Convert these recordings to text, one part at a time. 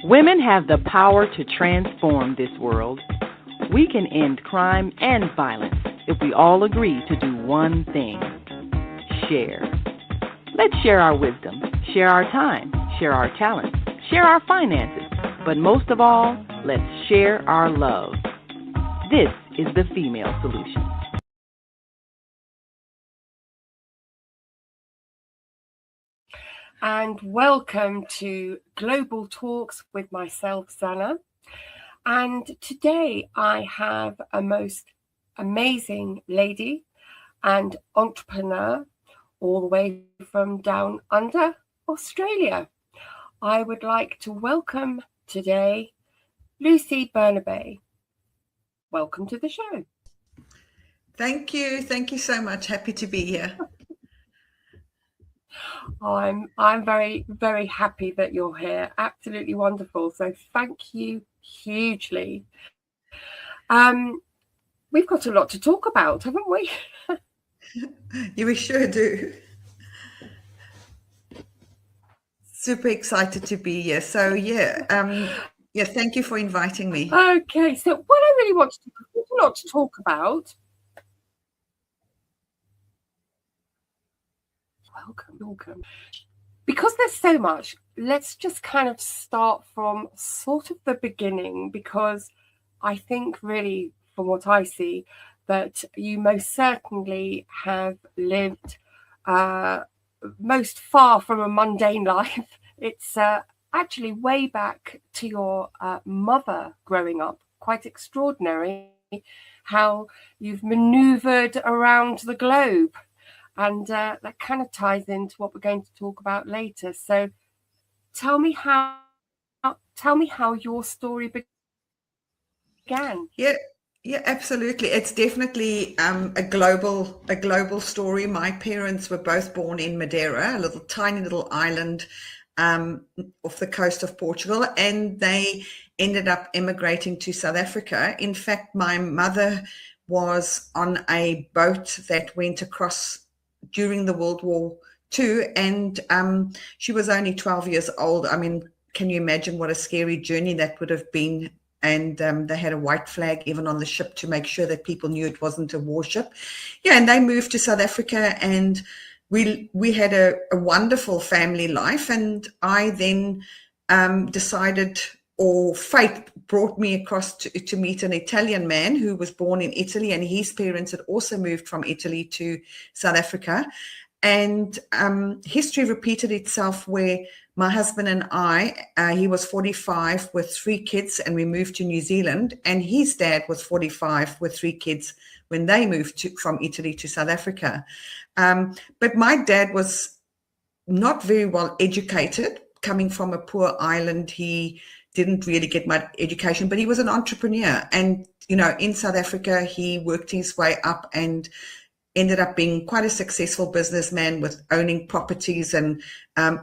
Women have the power to transform this world. We can end crime and violence if we all agree to do one thing: share. Let's share our wisdom, share our time, share our talents, share our finances, but most of all, let's share our love. This is the female solution. And welcome to Global Talks with myself, Zanna. And today I have a most amazing lady and entrepreneur all the way from down under Australia. I would like to welcome today Lucy Bernabei. Welcome to the show. Thank you. Thank you so much. Happy to be here. I'm very, very happy that you're here. Absolutely wonderful. So thank you hugely. We've got a lot to talk about, haven't we? Yeah, we sure do. Super excited to be here. So thank you for inviting me. Okay, so what I really want to do, there's a lot to talk about. Welcome. Because there's so much, let's just kind of start from sort of the beginning, because I think really, from what I see, that you most certainly have lived most far from a mundane life. It's actually way back to your mother growing up. Quite extraordinary how you've maneuvered around the globe. And that kind of ties into what we're going to talk about later. So tell me how your story began. Yeah, absolutely. It's definitely a global story. My parents were both born in Madeira, a tiny little island off the coast of Portugal, and they ended up immigrating to South Africa. In fact, my mother was on a boat that went across during the World War II, and she was only 12 years old. I mean, can you imagine what a scary journey that would have been? And they had a white flag even on the ship to make sure that people knew it wasn't a warship. Yeah, and they moved to South Africa, and we had a wonderful family life. And I then decided, or fate brought me across to meet an Italian man who was born in Italy, and his parents had also moved from Italy to South Africa. And history repeated itself, where my husband and I, he was 45 with 3 kids, and we moved to New Zealand, and his dad was 45 with 3 kids when they moved from Italy to South Africa. But my dad was not very well educated. Coming from a poor island, he didn't really get much education, but he was an entrepreneur. And, in South Africa, he worked his way up and ended up being quite a successful businessman with owning properties. And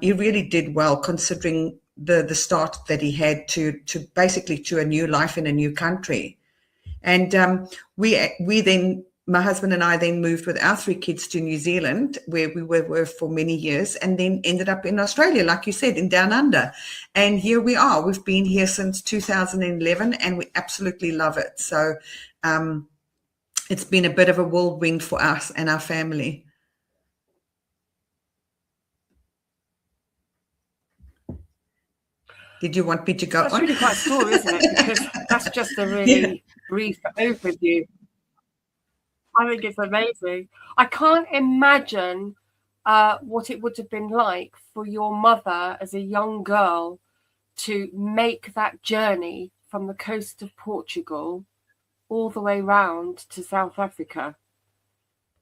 he really did well, considering the start that he had to basically to a new life in a new country. And we then, my husband and I then moved with our 3 kids to New Zealand, where we were for many years, and then ended up in Australia, like you said, in Down Under. And here we are. We've been here since 2011, and we absolutely love it. So it's been a bit of a whirlwind for us and our family. Did you want me to go on? That's really quite a story, isn't it? Because that's just a really brief overview. I think it's amazing. I can't imagine what it would have been like for your mother as a young girl to make that journey from the coast of Portugal all the way round to South Africa.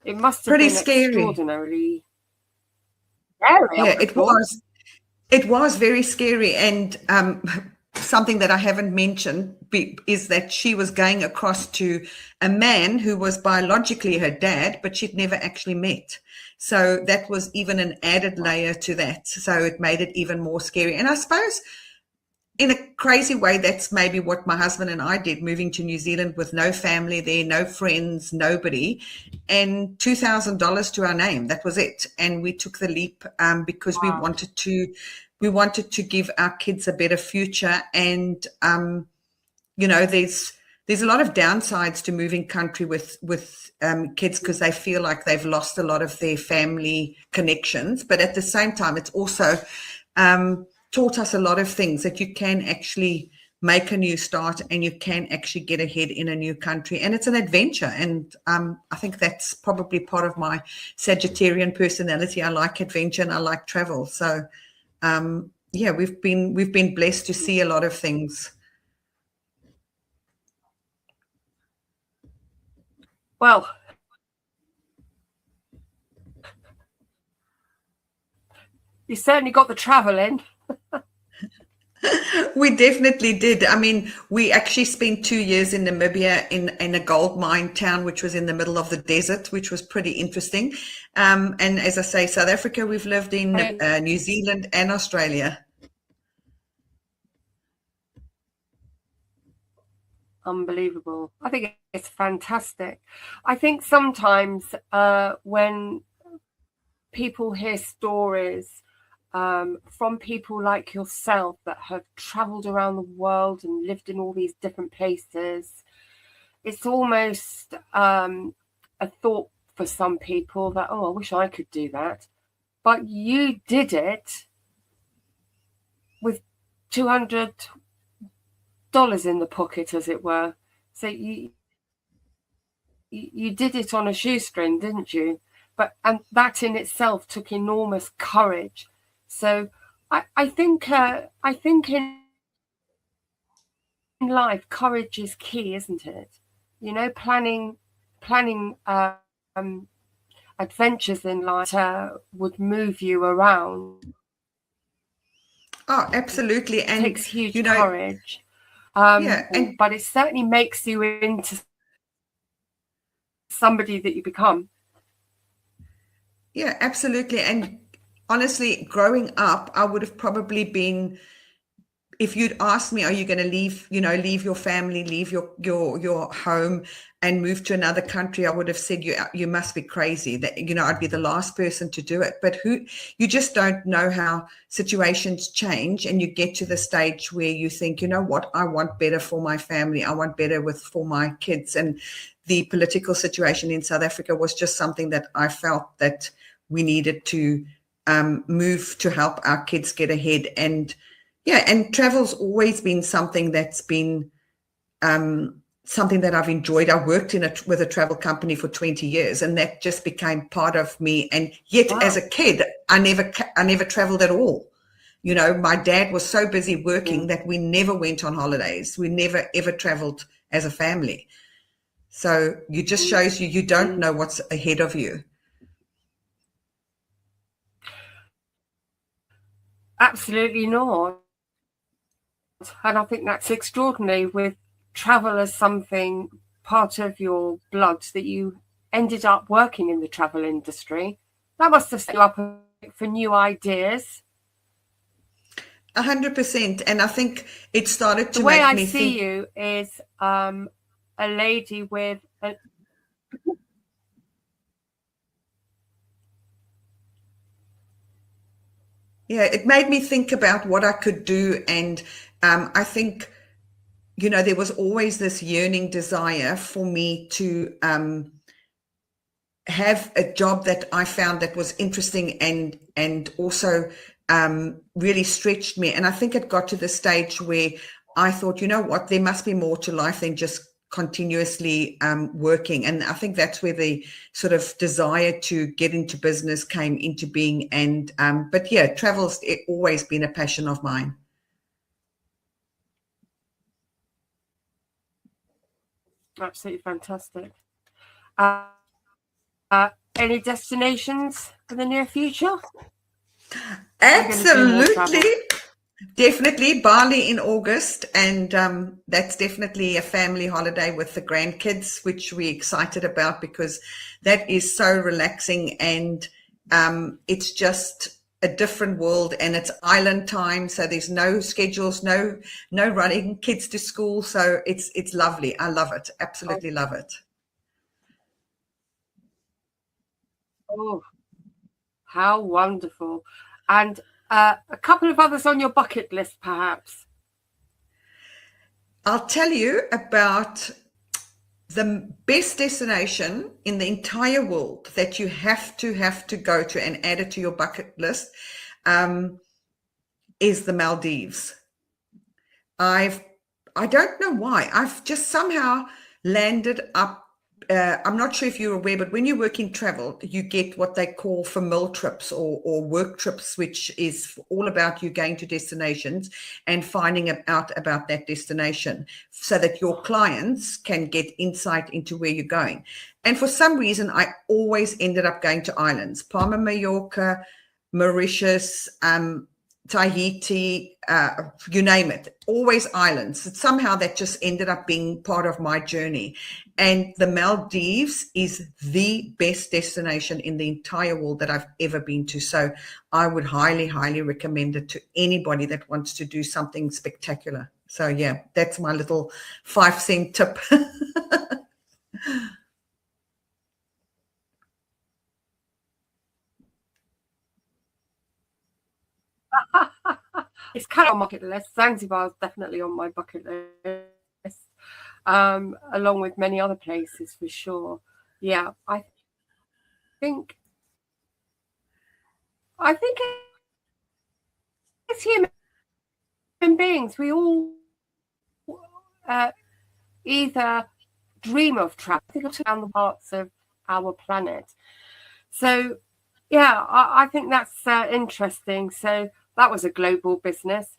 It must have been scary. Extraordinarily scary. Yeah, it was. It was very scary. And something that I haven't mentioned is that she was going across to a man who was biologically her dad, but she'd never actually met. So that was even an added layer to that. So it made it even more scary. And I suppose in a crazy way, that's maybe what my husband and I did, moving to New Zealand with no family there, no friends, nobody, and $2,000 to our name. That was it. And we took the leap because we wanted to give our kids a better future. And there's a lot of downsides to moving country with kids, because they feel like they've lost a lot of their family connections. But at the same time, it's also taught us a lot of things, that you can actually make a new start and you can actually get ahead in a new country. And it's an adventure. And I think that's probably part of my Sagittarian personality. I like adventure and I like travel. So we've been blessed to see a lot of things. Well, you certainly got the travel in. We definitely did. I mean, we actually spent 2 years in Namibia in a gold mine town, which was in the middle of the desert, which was pretty interesting. And as I say, South Africa, we've lived in New Zealand and Australia. Unbelievable. I think it's fantastic. I think sometimes when people hear stories from people like yourself that have traveled around the world and lived in all these different places, it's almost a thought for some people that, oh, I wish I could do that. But you did it with $200 in the pocket, as it were. So you did it on a shoestring, didn't you? And that in itself took enormous courage. So I think in life, courage is key, isn't it? You know, planning adventures in life would move you around. Oh, absolutely. And it takes huge courage. But it certainly makes you into somebody that you become. Yeah, absolutely. And honestly, growing up, I would have probably been, if you'd asked me, are you going to leave your family, leave your home and move to another country, I would have said, you must be crazy. That, I'd be the last person to do it. But you just don't know how situations change, and you get to the stage where you think, you know what, I want better for my family. I want better for my kids. And the political situation in South Africa was just something that I felt that we needed to move to help our kids get ahead. And travel's always been something that's been something that I've enjoyed. I worked with a travel company for 20 years, and that just became part of me. And yet, as a kid, I never traveled at all. My dad was so busy working that we never went on holidays. We never ever traveled as a family. So it just shows you don't know what's ahead of you. Absolutely not. And I think that's extraordinary, with travel as something part of your blood, that you ended up working in the travel industry. That must have set you up for new ideas. 100%. And I think it started to the way make I me see think... you is a lady with it made me think about what I could do. And I think, there was always this yearning desire for me to have a job that I found that was interesting and also really stretched me. And I think it got to the stage where I thought, you know what, there must be more to life than just continuously working. And I think that's where the sort of desire to get into business came into being. And travel's always been a passion of mine. Absolutely fantastic. Any destinations for the near future? Absolutely. Definitely Bali in August, and that's definitely a family holiday with the grandkids, which we're excited about, because that is so relaxing. And it's just, a different world, and it's island time, so there's no schedules, no running kids to school, so it's lovely. I love it, absolutely love it. Oh, how wonderful. And a couple of others on your bucket list, perhaps. I'll tell you about the best destination in the entire world that you have to go to and add it to your bucket list, is the Maldives. I don't know why. I've just somehow landed up. I'm not sure if you're aware, but when you work in travel, you get what they call famil trips or work trips, which is all about you going to destinations and finding out about that destination so that your clients can get insight into where you're going. And for some reason, I always ended up going to islands, Palma, Mallorca, Mauritius, Tahiti, you name it, always islands. Somehow that just ended up being part of my journey. And the Maldives is the best destination in the entire world that I've ever been to. So I would highly, highly recommend it to anybody that wants to do something spectacular. So yeah, that's my little 5-cent tip. It's kind of on my bucket list. Zanzibar is definitely on my bucket list, along with many other places for sure. Yeah, I think as human beings, we all either dream of traveling around the parts of our planet. So, yeah, I think that's interesting. So that was a global business.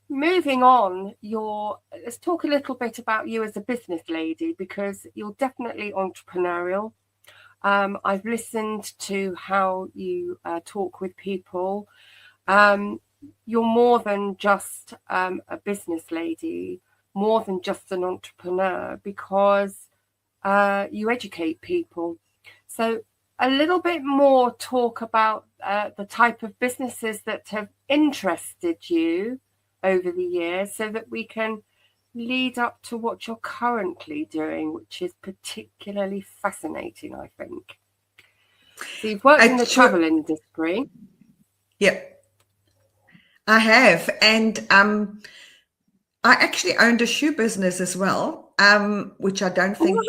Moving on, let's talk a little bit about you as a business lady, because you're definitely entrepreneurial. I've listened to how you talk with people. You're more than just a business lady, more than just an entrepreneur, because you educate people. So a little bit more talk about the type of businesses that have interested you over the years, so that we can lead up to what you're currently doing, which is particularly fascinating, I think. So you've worked in the travel industry. Yep, I have. And I actually owned a shoe business as well, which I don't think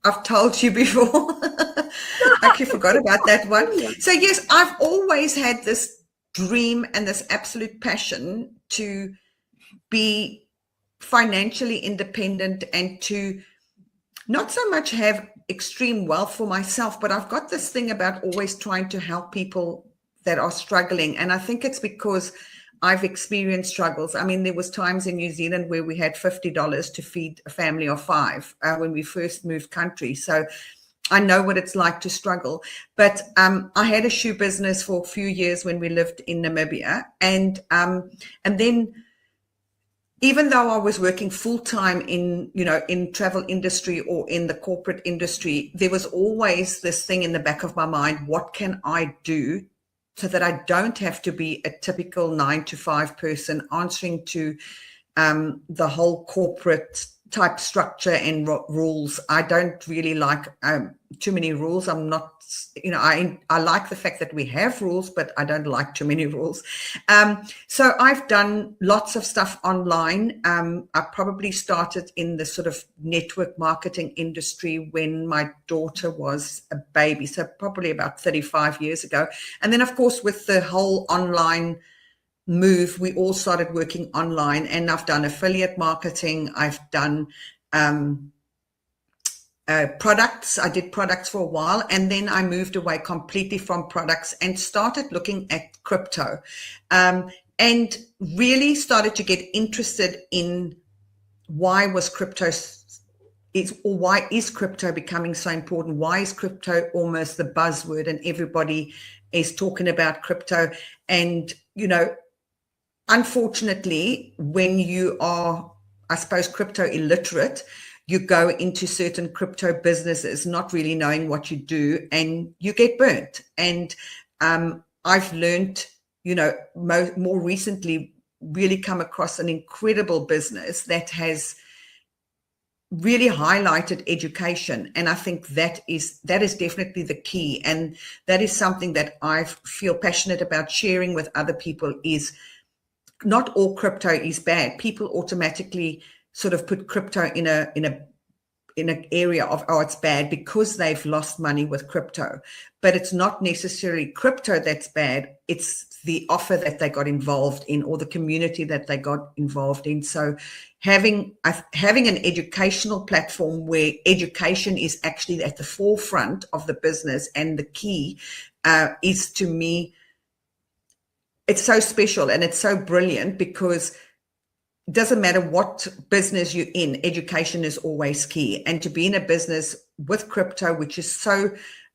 I've told you before. I actually forgot about that one. So yes, I've always had this dream and this absolute passion to be financially independent and to not so much have extreme wealth for myself, but I've got this thing about always trying to help people that are struggling. And I think it's because I've experienced struggles. I mean, there was times in New Zealand where we had $50 to feed a family of 5 when we first moved country. So I know what it's like to struggle. But I had a shoe business for a few years when we lived in Namibia. And then even though I was working full-time in travel industry or in the corporate industry, there was always this thing in the back of my mind: what can I do so that I don't have to be a typical 9-to-5 person answering to the whole corporate type structure and rules. I don't really like too many rules. I'm not, I like the fact that we have rules, but I don't like too many rules. So I've done lots of stuff online. I probably started in the sort of network marketing industry when my daughter was a baby, so probably about 35 years ago. And then, of course, with the whole online move, we all started working online, and I've done affiliate marketing. I've done products. I did products for a while, and then I moved away completely from products and started looking at crypto, and really started to get interested in why is crypto becoming so important? Why is crypto almost the buzzword and everybody is talking about crypto? And unfortunately, when you are, I suppose, crypto illiterate, you go into certain crypto businesses not really knowing what you do, and you get burnt. And I've learned more recently really come across an incredible business that has really highlighted education. And I think that is definitely the key. And that is something that I feel passionate about sharing with other people, is not all crypto is bad. People automatically sort of put crypto in an area of, oh, it's bad because they've lost money with crypto. But it's not necessarily crypto that's bad. It's the offer that they got involved in, or the community that they got involved in. So having an educational platform where education is actually at the forefront of the business and the key is, to me, it's so special and it's so brilliant, because it doesn't matter what business you're in, education is always key. And to be in a business with crypto, which is so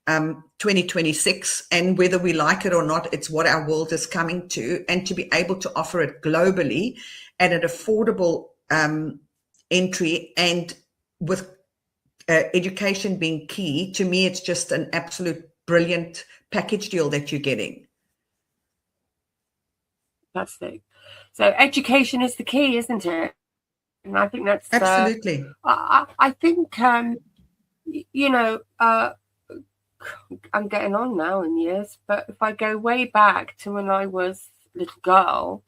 2026, and whether we like it or not, it's what our world is coming to, and to be able to offer it globally at an affordable entry, and with education being key, to me, it's just an absolute brilliant package deal that you're getting. That's it. So education is the key, isn't it? And I think that's absolutely. I think I'm getting on now in years, but if I go way back to when I was a little girl,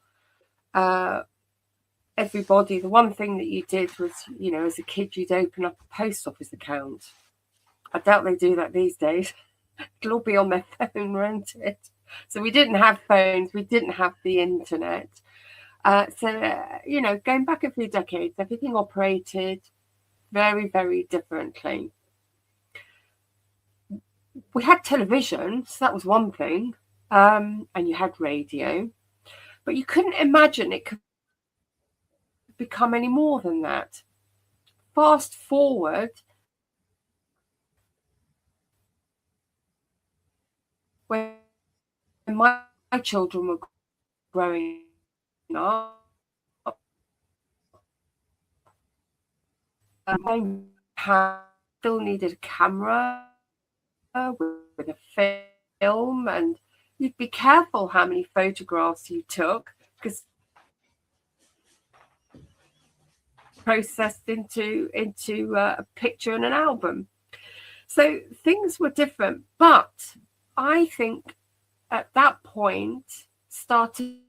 everybody, the one thing that you did was, as a kid, you'd open up a post office account. I doubt they do that these days. It'll all be on their phone, won't it? So we didn't have phones, we didn't have the internet. Going back a few decades, everything operated very, very differently. We had television, so that was one thing, and you had radio, but you couldn't imagine it could become any more than that. Fast forward, when my children were growing up, I still needed a camera with a film, and you'd be careful how many photographs you took, because processed into a picture and an album. So things were different, but I think at that point started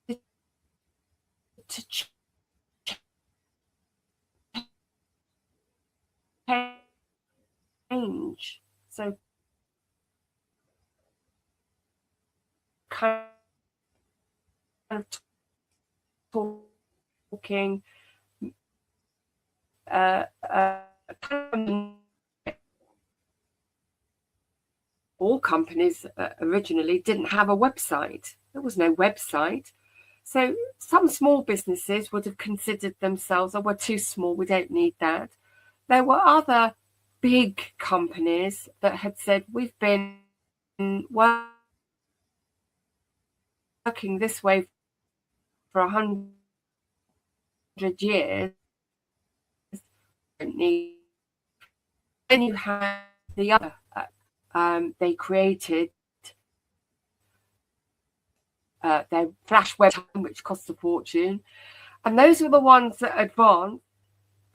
to change. So kind of talking all companies originally didn't have a website. There was no website. So some small businesses would have considered themselves, oh, we're too small, we don't need that. There were other big companies that had said, we've been working this way for 100 years. Then you have the other. They created their flash web, which cost a fortune. And those were the ones that advanced.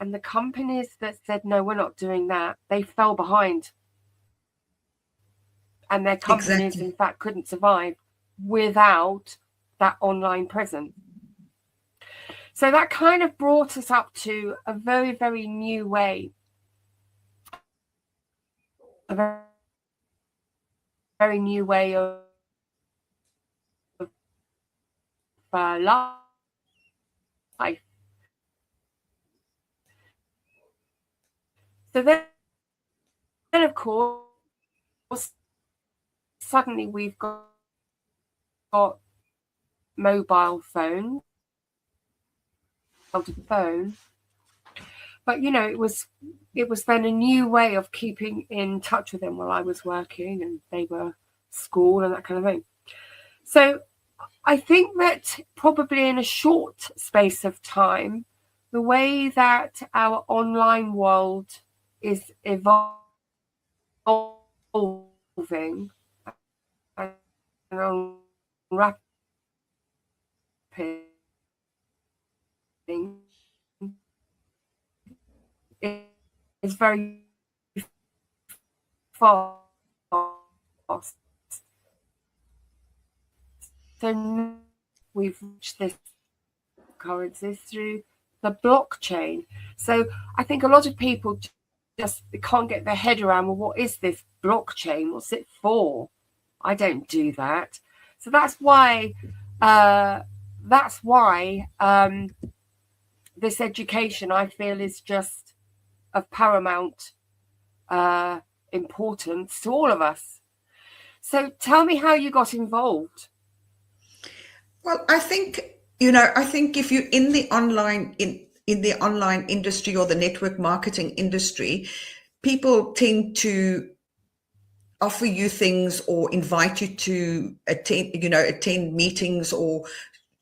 And the companies that said, no, we're not doing that, they fell behind. And their companies, in fact, couldn't survive without that online presence. So that kind of brought us up to a very, very new way. A very, very new way of life. So then, of course, suddenly we've got mobile phones, phone. But it was then a new way of keeping in touch with them while I was working and they were school and that kind of thing. So I think that probably in a short space of time, the way that our online world is evolving, and rapid is very fast. So we've reached this currencies through the blockchain. So I think a lot of people just can't get their head around, well, what is this blockchain? What's it for? I don't do that. So that's why this education, I feel, is just of paramount importance to all of us. So tell me how you got involved. Well, I think if you're in the online industry or the network marketing industry, people tend to offer you things or invite you to attend meetings, or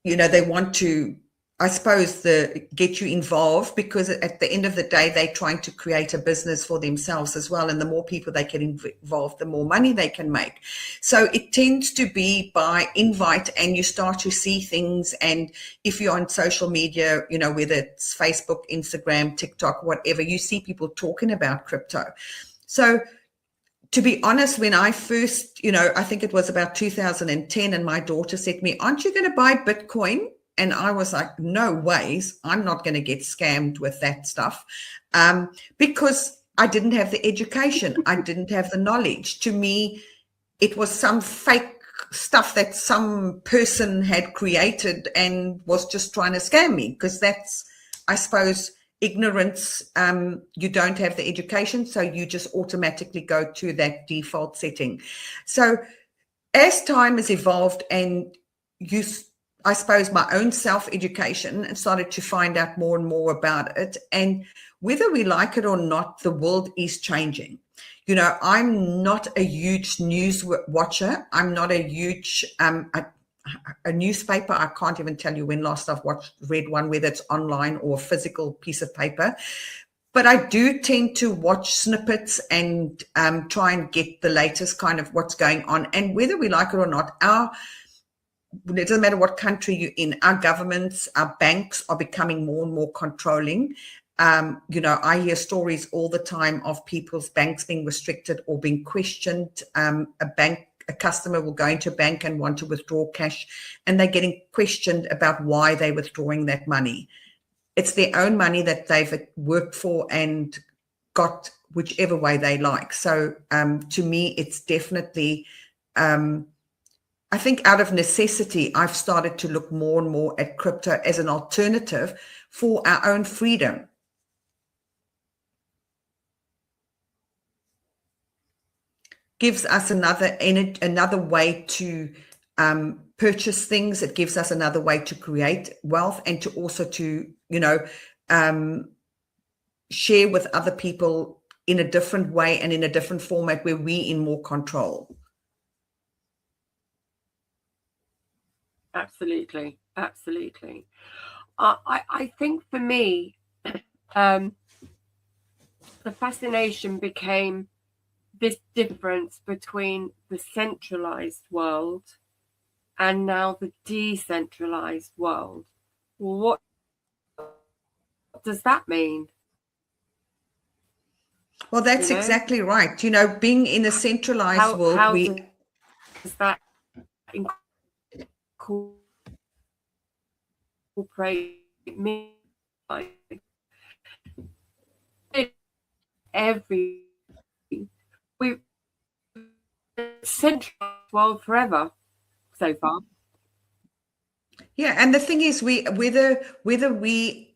they want to, I suppose, get you involved, because at the end of the day, they're trying to create a business for themselves as well. And the more people they get involved, the more money they can make. So it tends to be by invite, and you start to see things. And if you're on social media, whether it's Facebook, Instagram, TikTok, whatever, you see people talking about crypto. So to be honest, when I first, I think it was about 2010, and my daughter said to me, "Aren't you going to buy Bitcoin?" And I was like, no ways, I'm not going to get scammed with that stuff, because I didn't have the education. I didn't have the knowledge. To me, it was some fake stuff that some person had created and was just trying to scam me, because that's, I suppose, ignorance. You don't have the education, so you just automatically go to that default setting. So as time has evolved, and I suppose my own self-education, and started to find out more and more about it. And whether we like it or not, the world is changing. I'm not a huge news watcher. I'm not a huge, a newspaper. I can't even tell you when last I've read one, whether it's online or a physical piece of paper. But I do tend to watch snippets and try and get the latest kind of what's going on. And whether we like it or not, it doesn't matter what country you're in, our governments, our banks are becoming more and more controlling. I hear stories all the time of people's banks being restricted or being questioned. A customer will go into a bank and want to withdraw cash, and they're getting questioned about why they're withdrawing that money. It's their own money that they've worked for and got whichever way they like. So to me, it's definitely... I think out of necessity, I've started to look more and more at crypto as an alternative for our own freedom. Gives us another way to purchase things. It gives us another way to create wealth, and to also to, share with other people in a different way and in a different format, where we're in more control. Absolutely. I think for me, the fascination became this difference between the centralized world and now the decentralized world. What does that mean? Well, that's exactly right. Being in a centralized world, how does that incorporate me? We've centralized world forever so far. Yeah, and the thing is, whether we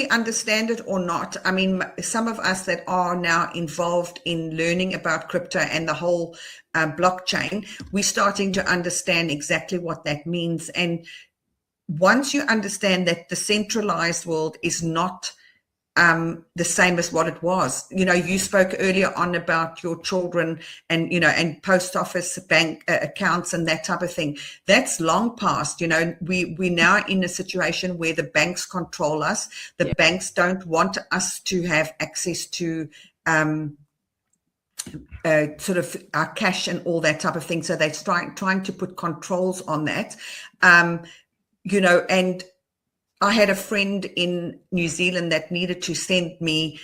understand it or not, I mean, some of us that are now involved in learning about crypto and the whole blockchain, we're starting to understand exactly what that means. And once you understand that the centralized world is not the same as what it was. You spoke earlier on about your children and, and post office bank accounts and that type of thing. That's long past. We're now in a situation where the banks control us. The banks don't want us to have access to sort of our cash and all that type of thing. So they're trying to put controls on that, and I had a friend in New Zealand that needed to send me,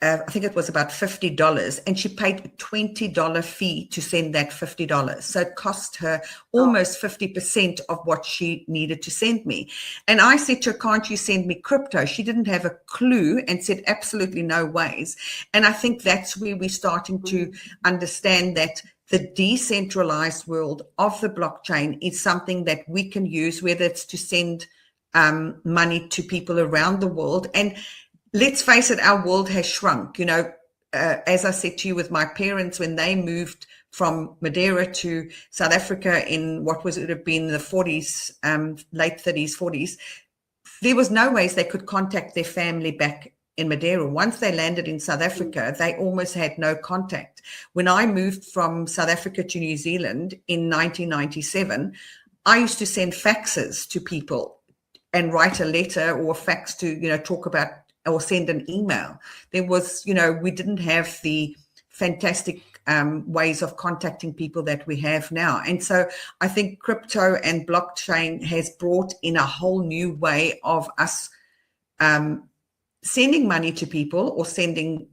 I think it was about $50, and she paid a $20 fee to send that $50. So it cost her almost 50% of what she needed to send me. And I said to her, can't you send me crypto? She didn't have a clue and said, absolutely no ways. And I think that's where we're starting to understand that the decentralized world of the blockchain is something that we can use, whether it's to send money to people around the world. And let's face it, our world has shrunk. As I said to you, with my parents, when they moved from Madeira to South Africa in what would have been the 40s, late 30s, 40s, there was no ways they could contact their family back in Madeira. Once they landed in South Africa, they almost had no contact. When I moved from South Africa to New Zealand in 1997, I used to send faxes to people and write a letter or a fax to, talk about, or send an email. There was, we didn't have the fantastic ways of contacting people that we have now. And so I think crypto and blockchain has brought in a whole new way of us sending money to people or sending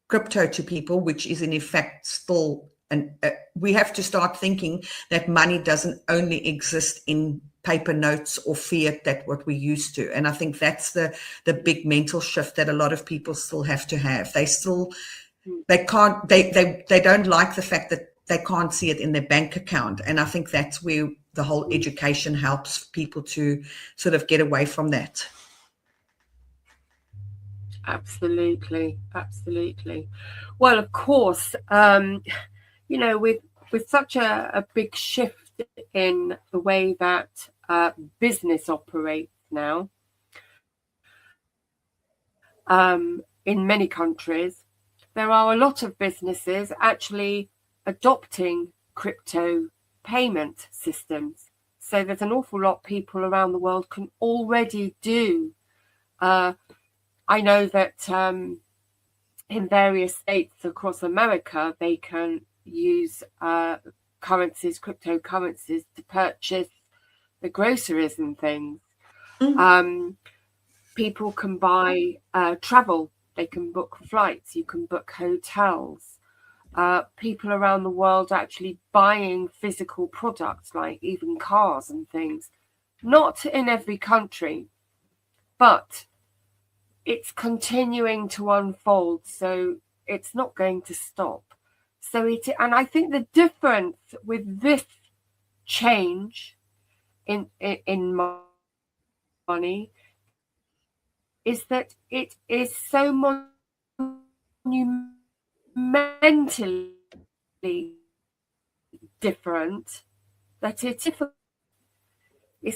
crypto to people, which is in effect still, and we have to start thinking that money doesn't only exist in paper notes or fiat, that what we used to. And I think that's the big mental shift that a lot of people still have to have. They don't like the fact that they can't see it in their bank account. And I think that's where the whole education helps people to sort of get away from that. Absolutely. Well, of course, with such a big shift in the way that business operates now, in many countries, there are a lot of businesses actually adopting crypto payment systems. So there's an awful lot of people around the world can already do. I know that in various states across America, they can use cryptocurrencies to purchase the groceries and things. People can buy travel. They can book flights. You can book hotels. People around the world actually buying physical products, like even cars and things. Not in every country, but it's continuing to unfold. So it's not going to stop. And I think the difference with this change in money is that it is so monumentally different that it's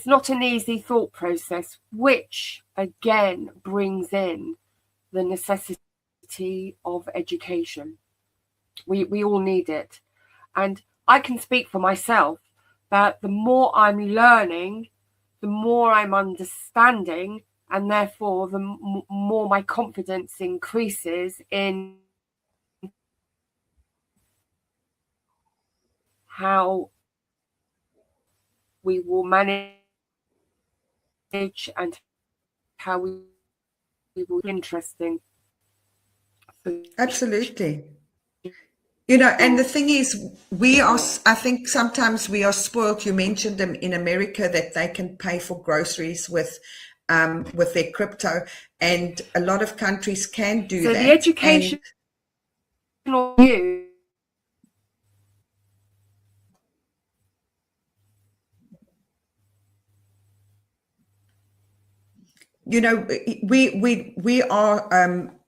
not an easy thought process, which again brings in the necessity of education. We all need it. And I can speak for myself that the more I'm learning, the more I'm understanding, and therefore the more my confidence increases in how we will manage and how we will be interesting. Absolutely. And the thing is, I think sometimes we are spoiled. You mentioned them in America that they can pay for groceries with their crypto, and a lot of countries can do that. So the education we are,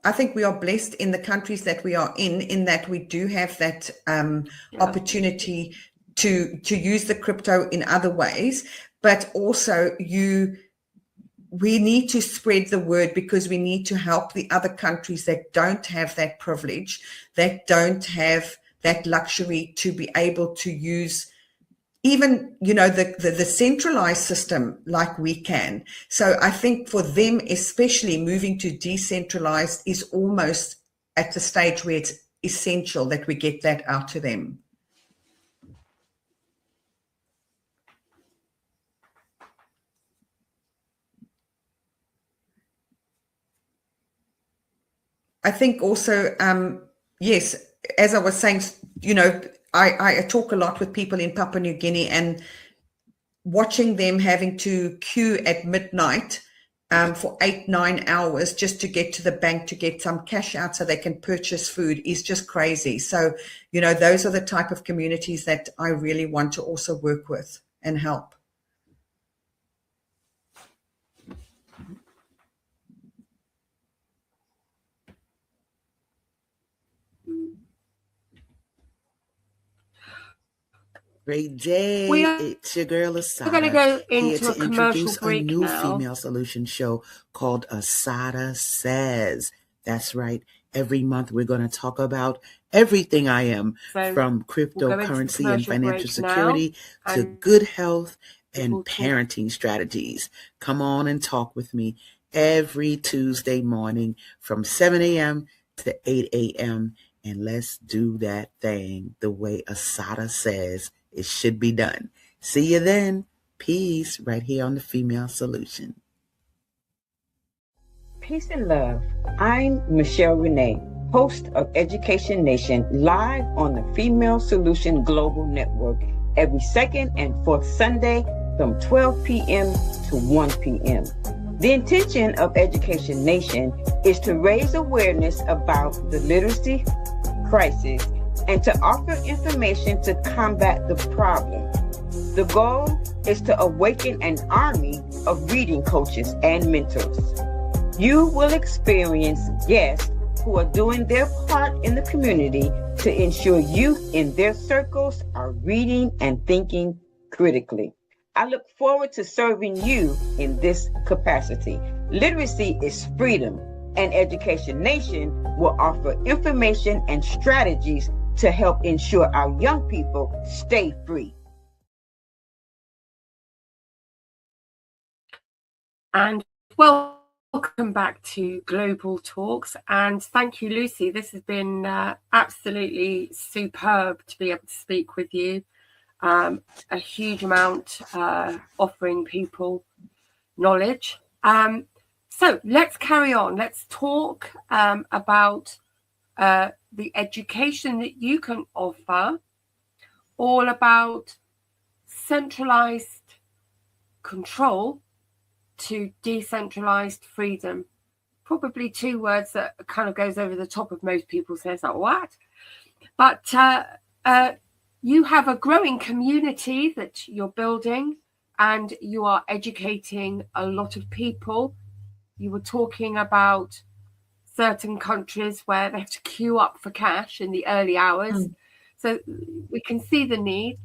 I think we are blessed in the countries that we are in that we do have that opportunity to use the crypto in other ways, but also we need to spread the word, because we need to help the other countries that don't have that privilege, that don't have that luxury to be able to use even, the centralized system like we can. So I think for them, especially moving to decentralized is almost at the stage where it's essential that we get that out to them. I think also, yes, as I was saying, I talk a lot with people in Papua New Guinea, and watching them having to queue at midnight for 8-9 hours just to get to the bank to get some cash out so they can purchase food is just crazy. So, those are the type of communities that I really want to also work with and help. Great day. It's your girl Asada. We're going to go into here to a commercial introduce break a new now. female solution show called Asada Says. That's right. Every month we're going to talk about everything I am, from cryptocurrency and financial security to good health and parenting strategies. Come on and talk with me every Tuesday morning from 7 a.m. to 8 a.m. And let's do that thing the way Asada says it should be done. See you then. Peace, right here on the Female Solution. Peace and love. I'm Michelle Renee, host of Education Nation, live on the Female Solution Global Network every second and fourth Sunday from 12 p.m. to 1 p.m. The intention of Education Nation is to raise awareness about the literacy crisis and to offer information to combat the problem. The goal is to awaken an army of reading coaches and mentors. You will experience guests who are doing their part in the community to ensure youth in their circles are reading and thinking critically. I look forward to serving you in this capacity. Literacy is freedom, and Education Nation will offer information and strategies to help ensure our young people stay free. And welcome back to Global Talks. And thank you, Lucy. This has been absolutely superb to be able to speak with you. A huge amount offering people knowledge. So let's carry on. Let's talk about the education that you can offer, all about centralized control to decentralized freedom. Probably two words that kind of goes over the top of most people's heads, like what? But you have a growing community that you're building, and you are educating a lot of people. You were talking about certain countries where they have to queue up for cash in the early hours. So we can see the need.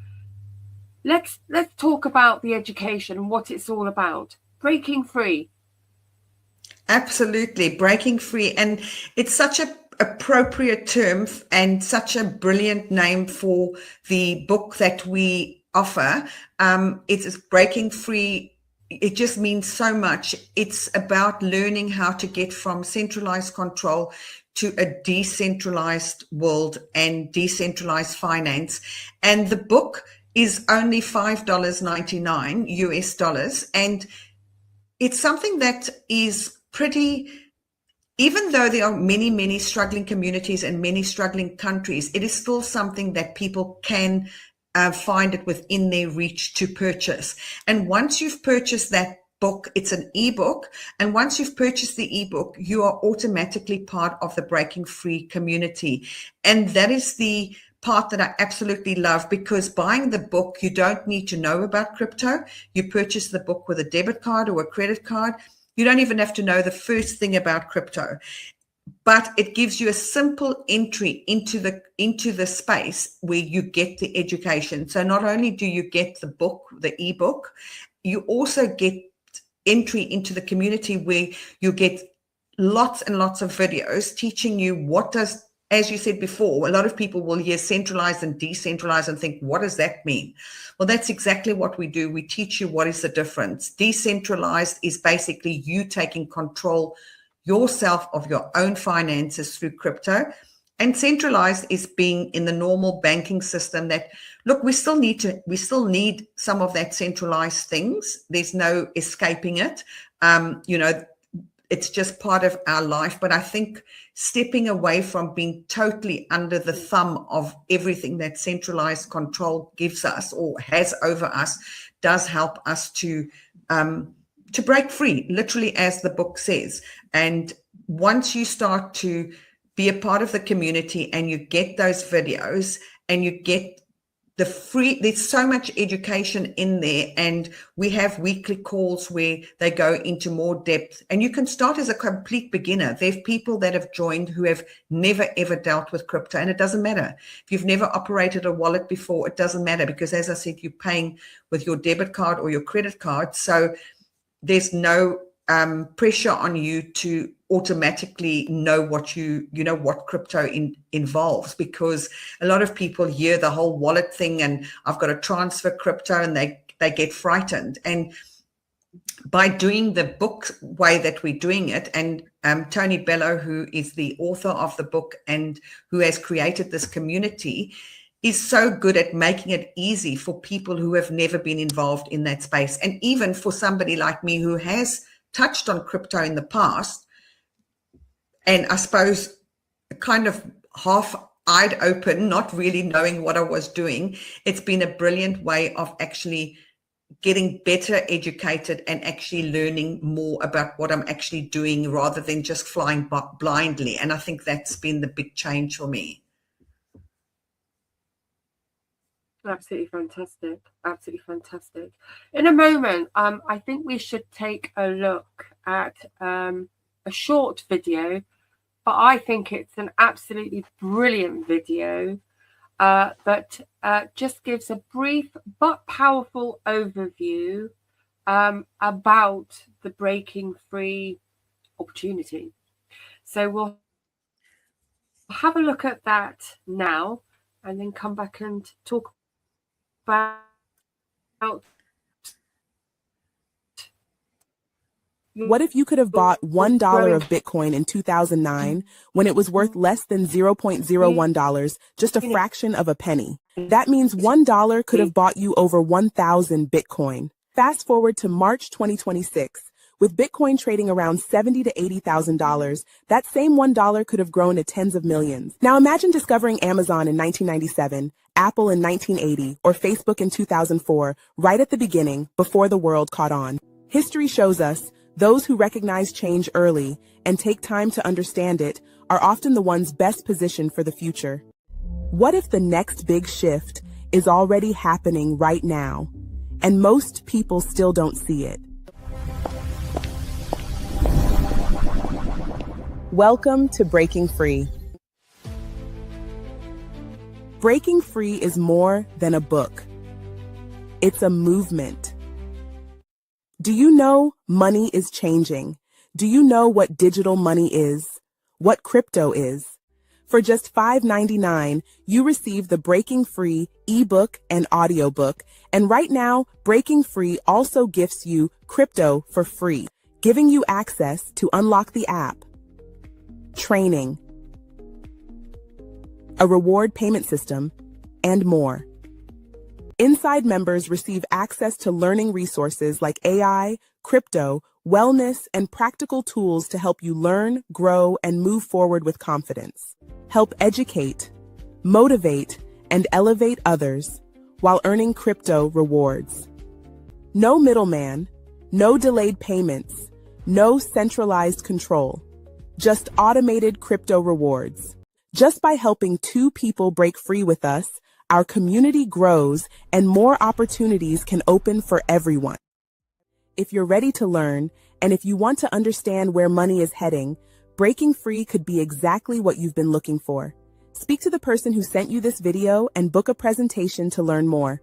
Let's talk about the education and what it's all about. Breaking free. Absolutely, breaking free. And it's such an appropriate term and such a brilliant name for the book that we offer. It is breaking free. It just means so much. It's about learning how to get from centralized control to a decentralized world and decentralized finance. And the book is only $5.99 US dollars. And it's something that is pretty, even though there are many, many struggling communities and many struggling countries, it is still something that people can find it within their reach to purchase. And once you've purchased that book, it's an ebook. And once you've purchased the ebook, you are automatically part of the Breaking Free community. And that is the part that I absolutely love, because buying the book, you don't need to know about crypto. You purchase the book with a debit card or a credit card. You don't even have to know the first thing about crypto, but it gives you a simple entry into the space where you get the education. So not only do you get the book, the ebook, you also get entry into the community where you get lots and lots of videos teaching you what does, as you said before, a lot of people will hear centralized and decentralized and think, what does that mean? Well, that's exactly what we do. We teach you what is the difference. Decentralized is basically you taking control yourself of your own finances through crypto. and centralized is being in the normal banking system that, look, we still need some of that centralized things. There's no escaping it. It's just part of our life. But I think stepping away from being totally under the thumb of everything that centralized control gives us or has over us does help us to break free, literally, as the book says. And once you start to be a part of the community and you get those videos and you get there's so much education in there, and we have weekly calls where they go into more depth, and you can start as a complete beginner. There's people that have joined who have never ever dealt with crypto, and it doesn't matter. If you've never operated a wallet before, it doesn't matter, because as I said, you're paying with your debit card or your credit card. So there's no pressure on you to automatically know what crypto involves, because a lot of people hear the whole wallet thing and I've got to transfer crypto and they get frightened. And by doing the book way that we're doing it, and Tony Bello, who is the author of the book and who has created this community, is so good at making it easy for people who have never been involved in that space. And even for somebody like me who has touched on crypto in the past, and I suppose kind of half-eyed open, not really knowing what I was doing, it's been a brilliant way of actually getting better educated and actually learning more about what I'm actually doing rather than just flying blindly. And I think that's been the big change for me. Absolutely fantastic. Absolutely fantastic. In a moment, I think we should take a look at a short video, but I think it's an absolutely brilliant video that just gives a brief but powerful overview about the breaking free opportunity. So we'll have a look at that now and then come back and talk about what if you could have bought $1 of Bitcoin in 2009 when it was worth less than $0.01, just a fraction of a penny? That means $1 could have bought you over 1,000 Bitcoin. Fast forward to March 2026. With Bitcoin trading around $70,000 to $80,000, that same $1 could have grown to tens of millions. Now imagine discovering Amazon in 1997, Apple in 1980, or Facebook in 2004, right at the beginning, before the world caught on. History shows us those who recognize change early and take time to understand it are often the ones best positioned for the future. What if the next big shift is already happening right now, and most people still don't see it? Welcome to Breaking Free. Breaking Free is more than a book. It's a movement. Do you know money is changing? Do you know what digital money is? What crypto is? For just $5.99, you receive the Breaking Free ebook and audiobook. And right now, Breaking Free also gifts you crypto for free, giving you access to unlock the app, training, a reward payment system, and more. Inside members receive access to learning resources like AI, crypto, wellness, and practical tools to help you learn, grow, and move forward with confidence. Help educate, motivate, and elevate others while earning crypto rewards. No middleman, no delayed payments, no centralized control, just automated crypto rewards. Just by helping 2 people break free with us, our community grows and more opportunities can open for everyone. If you're ready to learn, and if you want to understand where money is heading, Breaking Free could be exactly what you've been looking for. Speak to the person who sent you this video and book a presentation to learn more.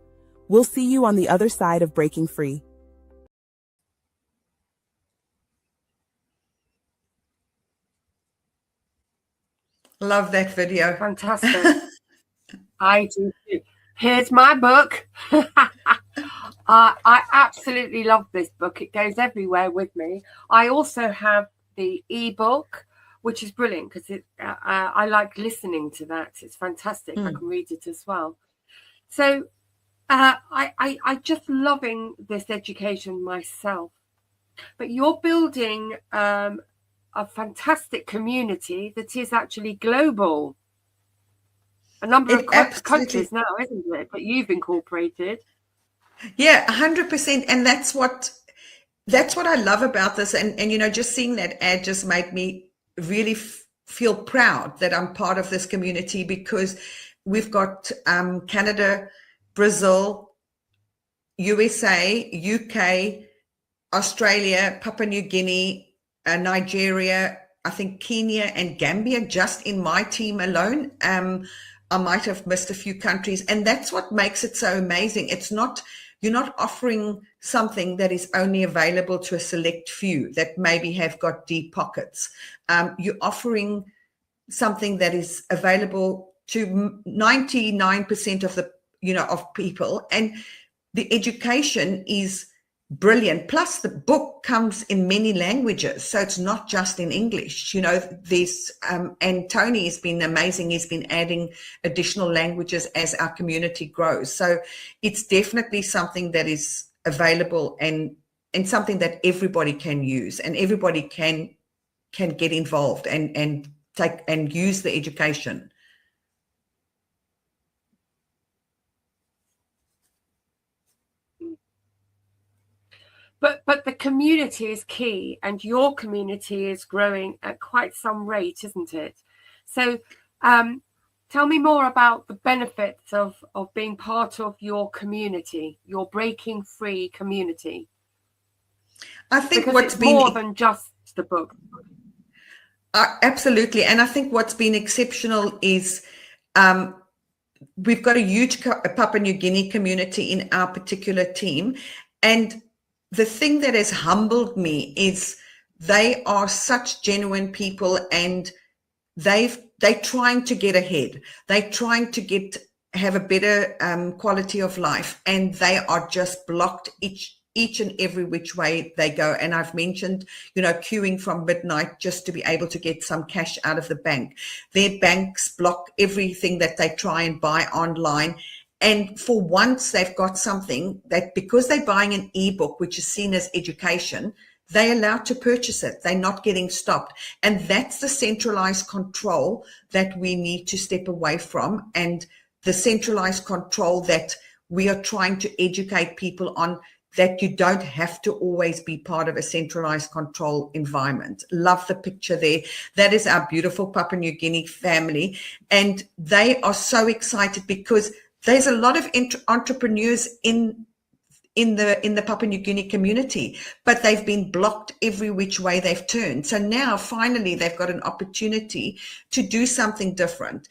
We'll see you on the other side of Breaking Free. Love that video. Fantastic. I do too. Here's my book. I absolutely love this book. It goes everywhere with me. I also have the ebook, which is brilliant because I like listening to that. It's fantastic. I can read it as well. So I just loving this education myself. But you're building a fantastic community that is actually global. A number of countries now, isn't it, that you've incorporated? Yeah, 100%. And that's what I love about this. And you know, just seeing that ad just made me really feel proud that I'm part of this community, because we've got Canada, Brazil, USA, UK, Australia, Papua New Guinea, Nigeria, I think Kenya and Gambia just in my team alone. I might have missed a few countries, and that's what makes it so amazing. You're not offering something that is only available to a select few that maybe have got deep pockets. You're offering something that is available to 99% of the, of people, and the education is brilliant. Plus the book comes in many languages, so it's not just in English. This and Tony has been amazing. He's been adding additional languages as our community grows, so it's definitely something that is available and something that everybody can use, and everybody can get involved and take and use the education. But the community is key, and your community is growing at quite some rate, isn't it? So tell me more about the benefits of being part of your community, your breaking free community. I think because what's it's been more than just the book. Absolutely. And I think what's been exceptional is we've got a huge Papua New Guinea community in our particular team. And the thing that has humbled me is they are such genuine people, and they're trying to get ahead. They're trying to have a better quality of life, and they are just blocked each and every which way they go. And I've mentioned, queuing from midnight just to be able to get some cash out of the bank. Their banks block everything that they try and buy online. And for once they've got something that, because they're buying an ebook, which is seen as education, they're allowed to purchase it. They're not getting stopped. And that's the centralized control that we need to step away from, and the centralized control that we are trying to educate people on, that you don't have to always be part of a centralized control environment. Love the picture there. That is our beautiful Papua New Guinea family. And they are so excited because there's a lot of entrepreneurs in the Papua New Guinea community, but they've been blocked every which way they've turned. So now finally they've got an opportunity to do something different.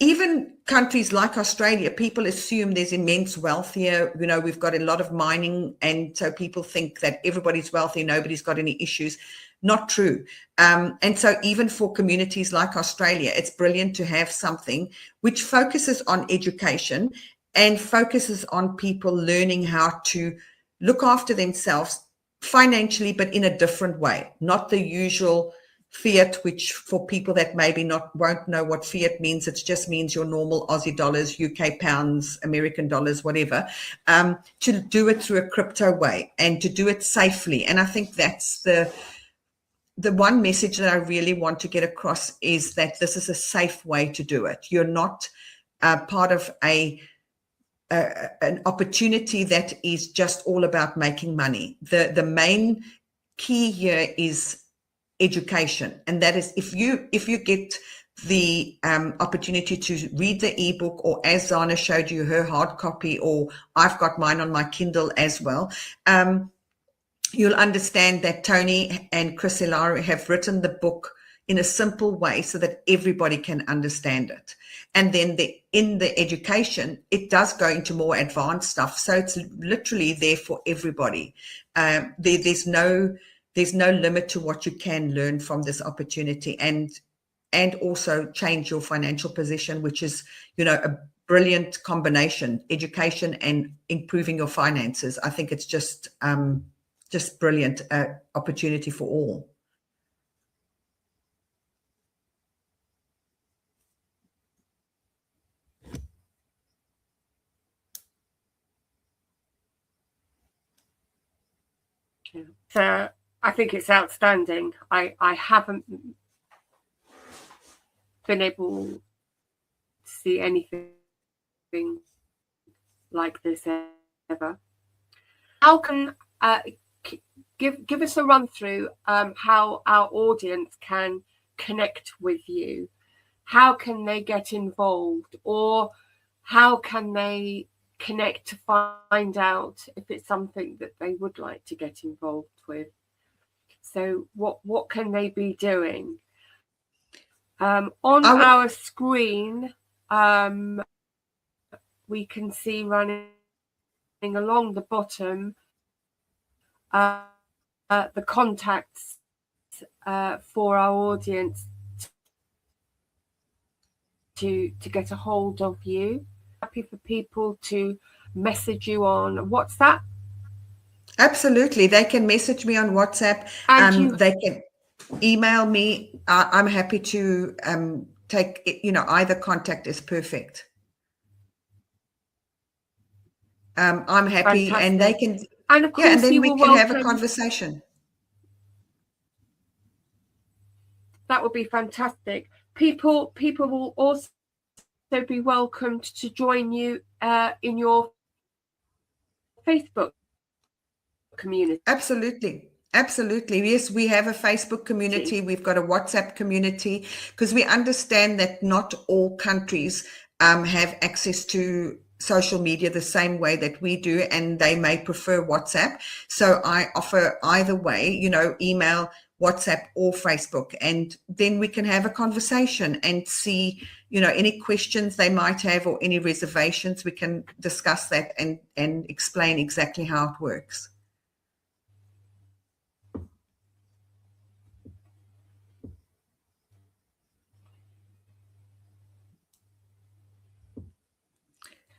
Even countries like Australia, people assume there's immense wealth here. We've got a lot of mining, and so people think that everybody's wealthy, nobody's got any issues. Not true. And so even for communities like Australia, it's brilliant to have something which focuses on education and focuses on people learning how to look after themselves financially, but in a different way, not the usual fiat, which for people that maybe won't know what fiat means, it just means your normal Aussie dollars, UK pounds, American dollars, whatever, to do it through a crypto way and to do it safely. And I think that's the one message that I really want to get across, is that this is a safe way to do it. You're not part of an opportunity that is just all about making money. The main key here is education, and that is if you get the opportunity to read the ebook, or as Zanna showed you her hard copy, or I've got mine on my Kindle as well, you'll understand that Tony and Chris Hilario have written the book in a simple way so that everybody can understand it. And then in the education, it does go into more advanced stuff, so it's literally there for everybody. There's no limit to what you can learn from this opportunity, and also change your financial position, which is, a brilliant combination, education and improving your finances. I think it's just brilliant opportunity for all. So I think it's outstanding. I haven't been able to see anything like this ever. How can give us a run through how our audience can connect with you? How can they get involved, or how can they connect to find out if it's something that they would like to get involved with? So what can they be doing? On our screen, we can see running along the bottom the contacts for our audience to get a hold of you. Happy for people to message you on WhatsApp. Absolutely, they can message me on WhatsApp. They can email me. I'm happy to take it, either contact is perfect. I'm happy. Fantastic. And they can, and of course, and then we can have a conversation. That would be fantastic. People will also be welcomed to join you in your Facebook community. Absolutely. Yes, we have a Facebook community. We've got a WhatsApp community, because we understand that not all countries have access to social media the same way that we do, and they may prefer WhatsApp. So I offer either way, email, WhatsApp, or Facebook, and then we can have a conversation and see, any questions they might have or any reservations. We can discuss that and explain exactly how it works.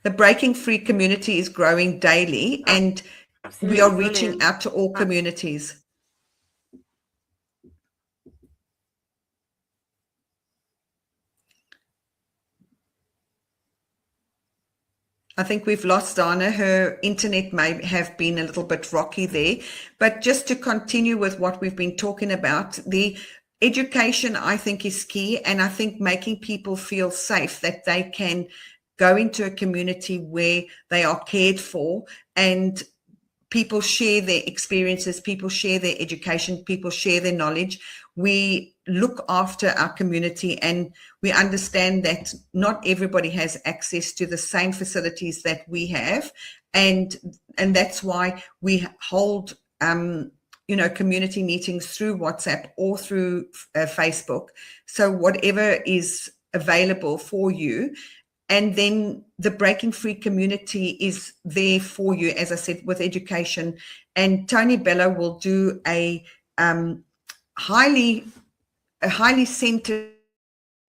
The Breaking Free community is growing daily, and we are reaching out to all communities. I think we've lost Zanna. Her internet may have been a little bit rocky there, but just to continue with what we've been talking about, the education, I think, is key, and I think making people feel safe, that they can go into a community where they are cared for, and people share their experiences, people share their education, people share their knowledge. We look after our community, and we understand that not everybody has access to the same facilities that we have, and that's why we hold community meetings through WhatsApp or through Facebook. So whatever is available for you. And then the Breaking Free community is there for you, as I said, with education. And Tony Bello will do a highly centered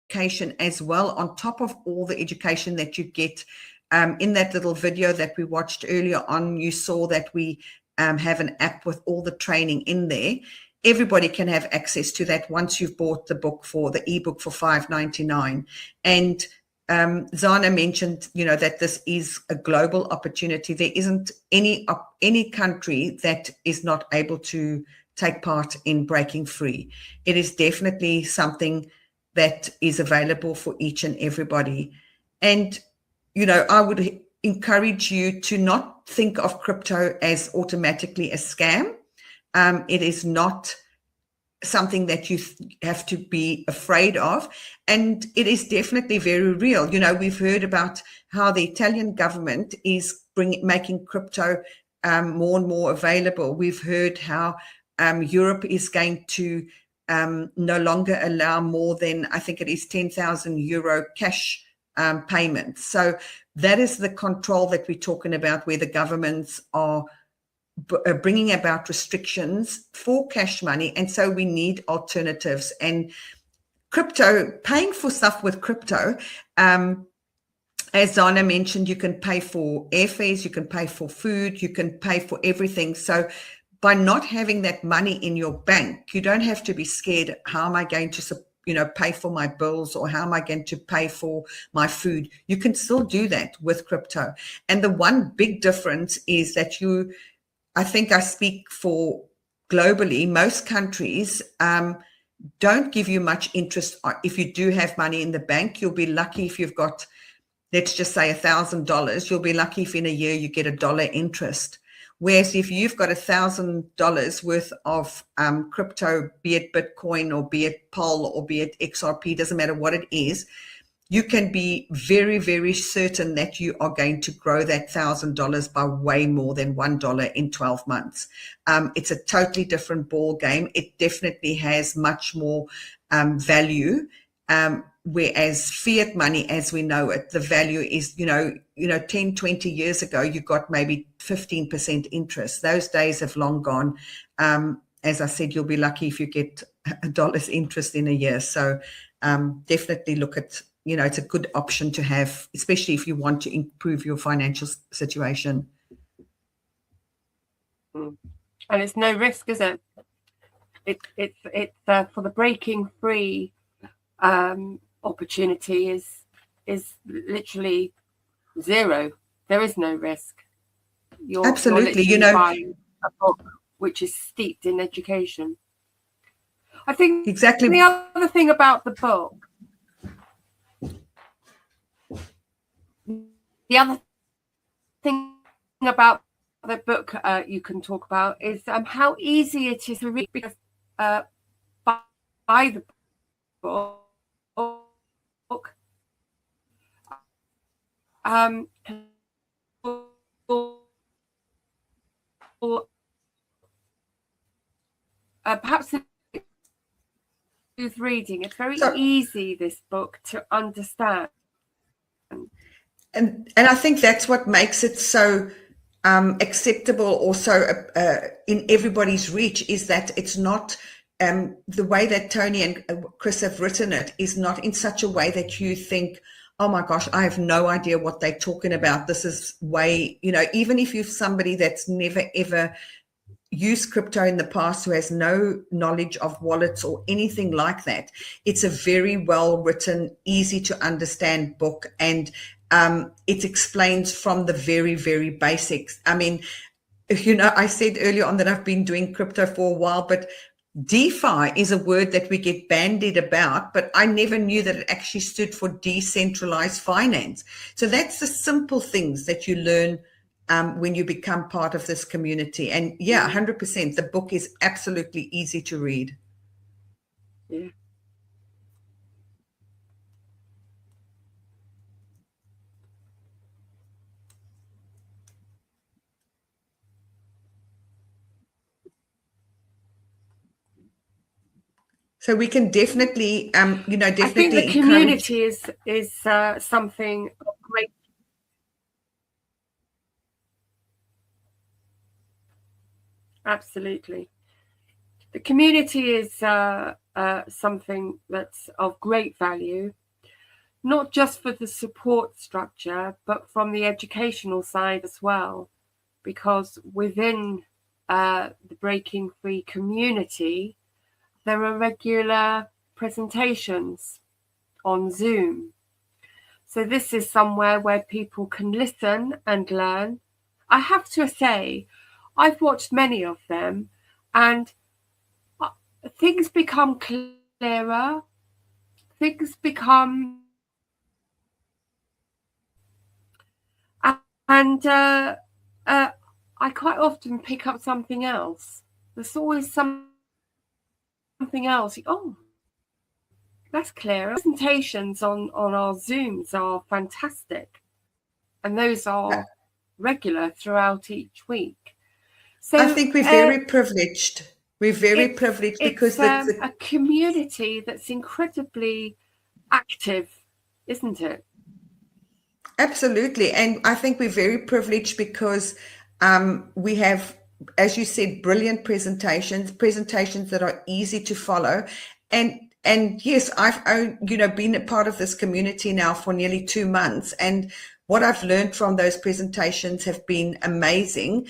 education as well, on top of all the education that you get. In that little video that we watched earlier on, you saw that we have an app with all the training in there. Everybody can have access to that once you've bought the book, for the ebook, for $5.99. And Zanna mentioned, that this is a global opportunity. There isn't any country that is not able to take part in Breaking Free. It is definitely something that is available for each and everybody. And, I would encourage you to not think of crypto as automatically a scam. It is not something that you have to be afraid of, and it is definitely very real. We've heard about how the Italian government is making crypto more and more available. We've heard how Europe is going to no longer allow more than, I think it is, 10,000 euro cash payments. So that is the control that we're talking about, where the governments are bringing about restrictions for cash money. And so we need alternatives. And crypto, paying for stuff with crypto, as Zanna mentioned, you can pay for airfares, you can pay for food, you can pay for everything. So by not having that money in your bank, you don't have to be scared, how am I going to pay for my bills, or how am I going to pay for my food? You can still do that with crypto. And the one big difference is that you I think I speak for globally, most countries don't give you much interest. If you do have money in the bank, you'll be lucky if you've got, let's just say $1,000. You'll be lucky if in a year you get $1 interest. Whereas if you've got $1,000 worth of crypto, be it Bitcoin or be it POL or be it XRP, doesn't matter what it is, you can be very, very certain that you are going to grow that $1,000 by way more than $1 in 12 months. It's a totally different ball game. It definitely has much more value. Whereas fiat money, as we know it, the value is, 10, 20 years ago, you got maybe 15% interest. Those days have long gone. As I said, you'll be lucky if you get $1 interest in a year. So definitely look at, it's a good option to have, especially if you want to improve your financial situation. And it's no risk, is it? It's for the breaking free opportunity is literally zero. There is no risk. Absolutely. You're buying a book which is steeped in education. I think exactly the other thing about the book, you can talk about is how easy it is to read, because by the book perhaps who's reading, it's very easy, this book, to understand. And I think that's what makes it so acceptable, also in everybody's reach, is that it's not the way that Tony and Chris have written it is not in such a way that you think, oh my gosh, I have no idea what they're talking about. This is way, even if you're somebody that's never ever used crypto in the past, who has no knowledge of wallets or anything like that, it's a very well written, easy to understand book, and it explains from the very, very basics. I mean, I said earlier on that I've been doing crypto for a while, but DeFi is a word that we get bandied about, but I never knew that it actually stood for decentralized finance. So that's the simple things that you learn when you become part of this community. And yeah, 100%, the book is absolutely easy to read. Yeah. So we can definitely, definitely. I think the community is something great. Absolutely, the community is something that's of great value, not just for the support structure, but from the educational side as well, because within the Breaking Free community, there are regular presentations on Zoom. So this is somewhere where people can listen and learn. I have to say, I've watched many of them, and things become clearer. Things become... And I quite often pick up something else. There's always something else. Oh, that's clear. Presentations on our Zooms are fantastic, and those are regular throughout each week. So I think we're very privileged. We're very privileged because it's a community that's incredibly active, isn't it? Absolutely. And I think we're very privileged because we have, as you said, brilliant presentations that are easy to follow. And yes, I've been a part of this community now for nearly 2 months, and what I've learned from those presentations have been amazing.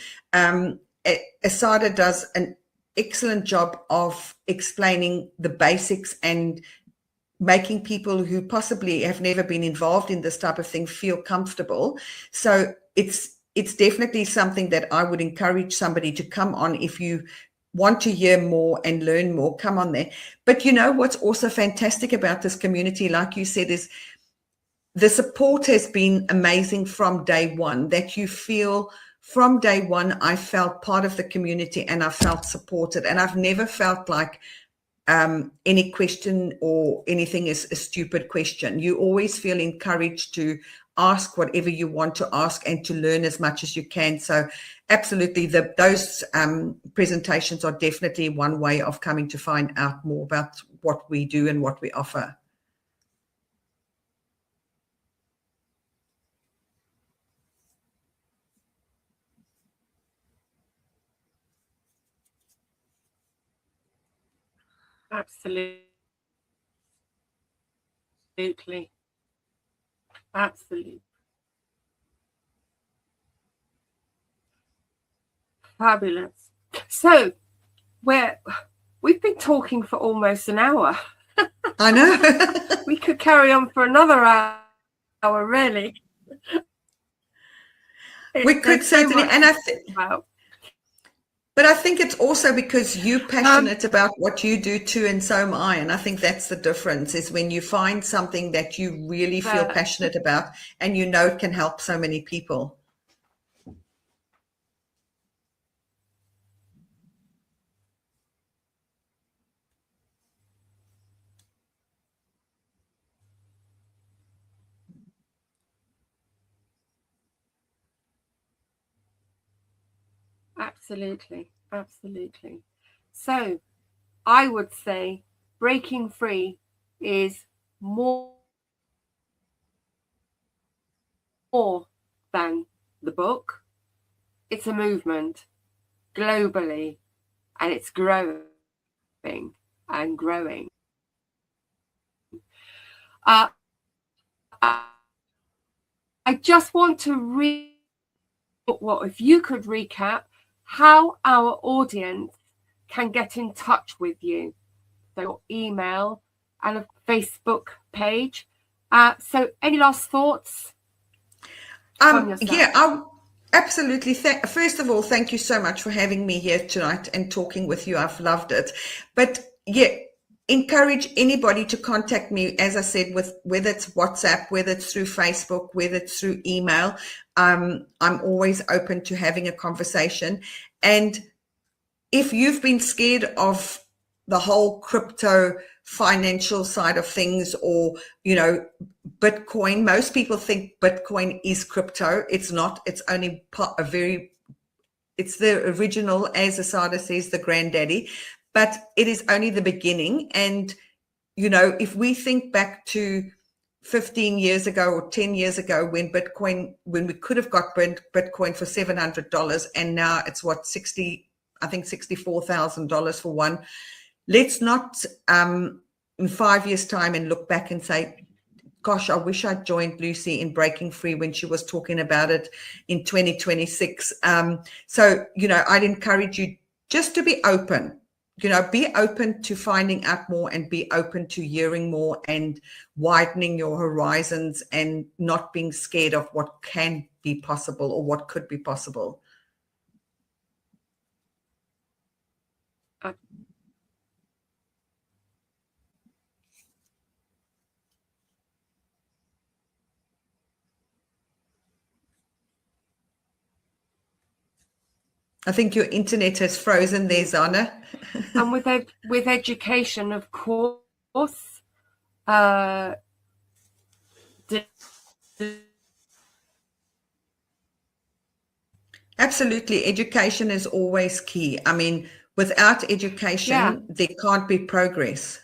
Asada does an excellent job of explaining the basics and making people who possibly have never been involved in this type of thing feel comfortable. So it's it's definitely something that I would encourage somebody to come on. If you want to hear more and learn more, come on there. But what's also fantastic about this community, like you said, is the support has been amazing from day one, that you feel from day one, I felt part of the community and I felt supported, and I've never felt like any question or anything is a stupid question. You always feel encouraged to ask whatever you want to ask and to learn as much as you can. So absolutely, those presentations are definitely one way of coming to find out more about what we do and what we offer. Absolutely. Fabulous. So we've been talking for almost an hour. I know. We could carry on for another hour, really. We could certainly, and but I think it's also because you're passionate about what you do too, and so am I. And I think that's the difference, is when you find something that you really feel passionate about and it can help so many people. Absolutely. So I would say breaking free is more than the book. It's a movement globally, and it's growing and growing. I just want to if you could recap how our audience can get in touch with you. So your email and a Facebook page. So any last thoughts? Absolutely. First of all, thank you so much for having me here tonight and talking with you. I've loved it. But encourage anybody to contact me, as I said, with whether it's WhatsApp, whether it's through Facebook, whether it's through email. I'm always open to having a conversation. And if you've been scared of the whole crypto financial side of things, or Bitcoin, most people think Bitcoin is crypto. It's not. It's only it's the original, as Asada says, the granddaddy, but it is only the beginning. And if we think back to 15 years ago or 10 years ago, when we could have got Bitcoin for $700, and now it's $64,000 for one. Let's not in 5 years' time and look back and say, gosh, I wish I'd joined Lucy in Breaking Free when she was talking about it in 2026. So, I'd encourage you just to be open. Be open to finding out more, and be open to hearing more and widening your horizons, and not being scared of what can be possible or what could be possible. I think your internet has frozen there, Zanna. And with education, of course, absolutely. Education is always key. I mean, without education, there can't be progress.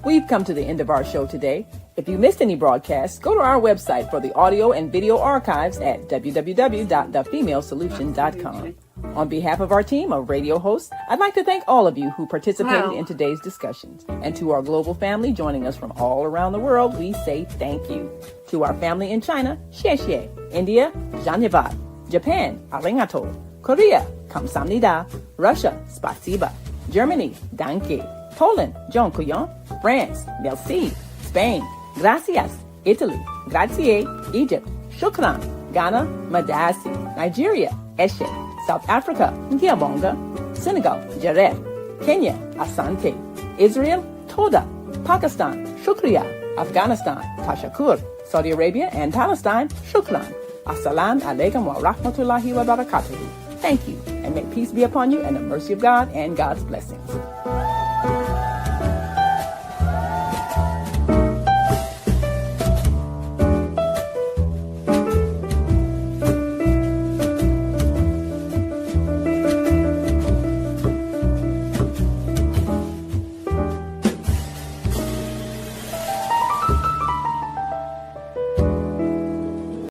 We've come to the end of our show today. If you missed any broadcasts, go to our website for the audio and video archives at www.thefemalesolution.com. On behalf of our team of radio hosts, I'd like to thank all of you who participated in today's discussions. And to our global family joining us from all around the world, we say thank you. To our family in China, xie xie. India, Dhanyavad. Japan, arigato. Korea, kamsamnida. Russia, spasiba. Germany, danke. Poland, dziękuję. France, merci. Spain, gracias. Italy, grazie. Egypt, shukran. Ghana, madasi. Nigeria, eshe. South Africa, ngiyabonga. Senegal, jaref. Kenya, asante. Israel, toda. Pakistan, shukriya. Afghanistan, tashakur. Saudi Arabia and Palestine, shukran. Assalamu alaikum wa rahmatullahi wa barakatuhu. Thank you, and may peace be upon you and the mercy of God and God's blessings.